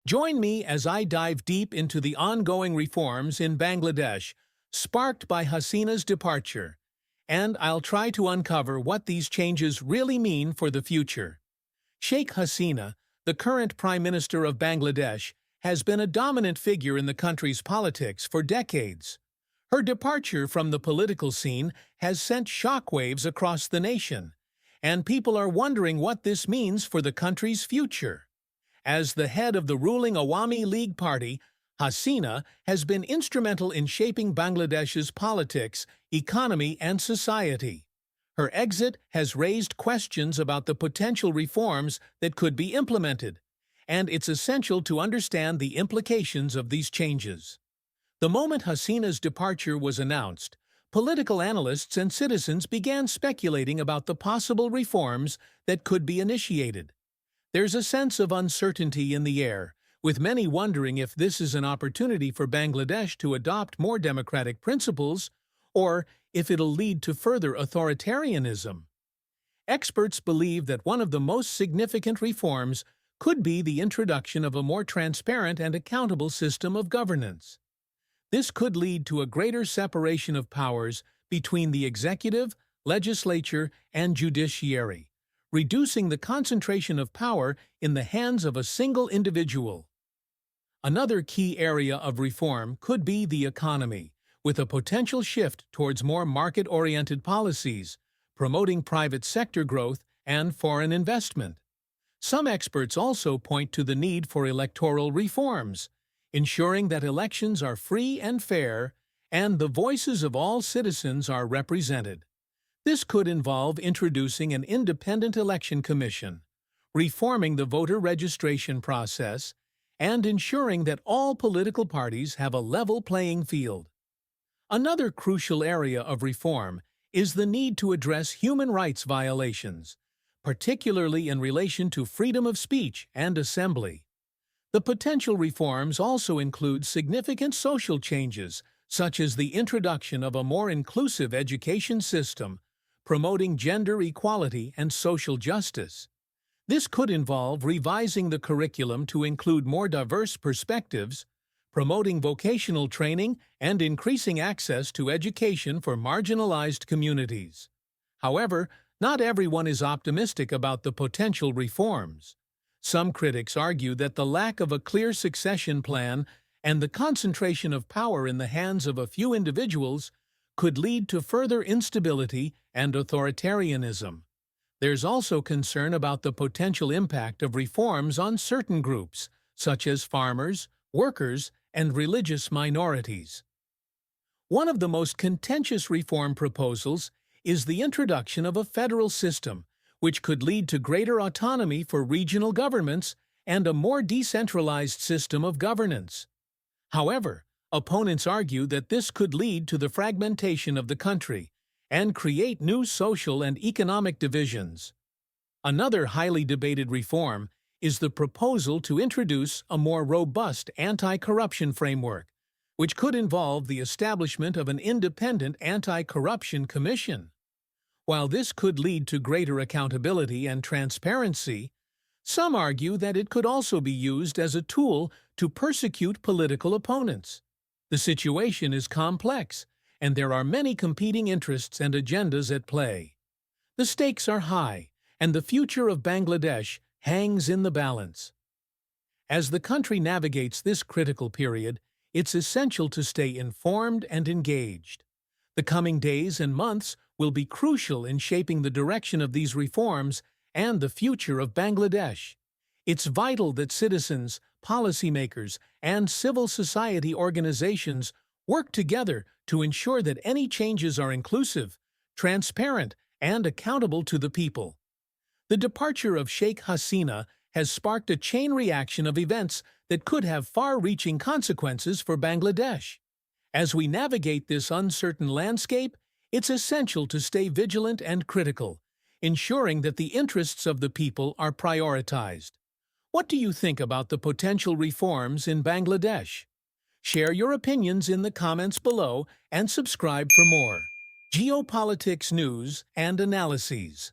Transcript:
Join me as I dive deep into the ongoing reforms in Bangladesh, sparked by Hasina's departure, and I'll try to uncover what these changes really mean for the future. Sheikh Hasina, the current Prime Minister of Bangladesh, has been a dominant figure in the country's politics for decades. Her departure from the political scene has sent shockwaves across the nation, and people are wondering what this means for the country's future. As the head of the ruling Awami League Party, Hasina has been instrumental in shaping Bangladesh's politics, economy, and society. Her exit has raised questions about the potential reforms that could be implemented, and it's essential to understand the implications of these changes. The moment Hasina's departure was announced, political analysts and citizens began speculating about the possible reforms that could be initiated. There's a sense of uncertainty in the air, with many wondering if this is an opportunity for Bangladesh to adopt more democratic principles or if it'll lead to further authoritarianism. Experts believe that one of the most significant reforms could be the introduction of a more transparent and accountable system of governance. This could lead to a greater separation of powers between the executive, legislature, and judiciary, reducing the concentration of power in the hands of a single individual. Another key area of reform could be the economy, with a potential shift towards more market-oriented policies, promoting private sector growth and foreign investment. Some experts also point to the need for electoral reforms, ensuring that elections are free and fair and the voices of all citizens are represented. This could involve introducing an independent election commission, reforming the voter registration process, and ensuring that all political parties have a level playing field. Another crucial area of reform is the need to address human rights violations, particularly in relation to freedom of speech and assembly. The potential reforms also include significant social changes, such as the introduction of a more inclusive education system, promoting gender equality and social justice. This could involve revising the curriculum to include more diverse perspectives, promoting vocational training, and increasing access to education for marginalized communities. However, not everyone is optimistic about the potential reforms. Some critics argue that the lack of a clear succession plan and the concentration of power in the hands of a few individuals could lead to further instability and authoritarianism. There's also concern about the potential impact of reforms on certain groups, such as farmers, workers, and religious minorities. One of the most contentious reform proposals is the introduction of a federal system, which could lead to greater autonomy for regional governments and a more decentralized system of governance. However, opponents argue that this could lead to the fragmentation of the country and create new social and economic divisions. Another highly debated reform is the proposal to introduce a more robust anti-corruption framework, which could involve the establishment of an independent anti-corruption commission. While this could lead to greater accountability and transparency, some argue that it could also be used as a tool to persecute political opponents. The situation is complex, and there are many competing interests and agendas at play. The stakes are high, and the future of Bangladesh hangs in the balance. As the country navigates this critical period, it's essential to stay informed and engaged. The coming days and months will be crucial in shaping the direction of these reforms and the future of Bangladesh. It's vital that citizens, policymakers, and civil society organizations work together to ensure that any changes are inclusive, transparent, and accountable to the people. The departure of Sheikh Hasina has sparked a chain reaction of events that could have far-reaching consequences for Bangladesh. As we navigate this uncertain landscape, it's essential to stay vigilant and critical, ensuring that the interests of the people are prioritized. What do you think about the potential reforms in Bangladesh? Share your opinions in the comments below and subscribe for more geopolitics news and analyses.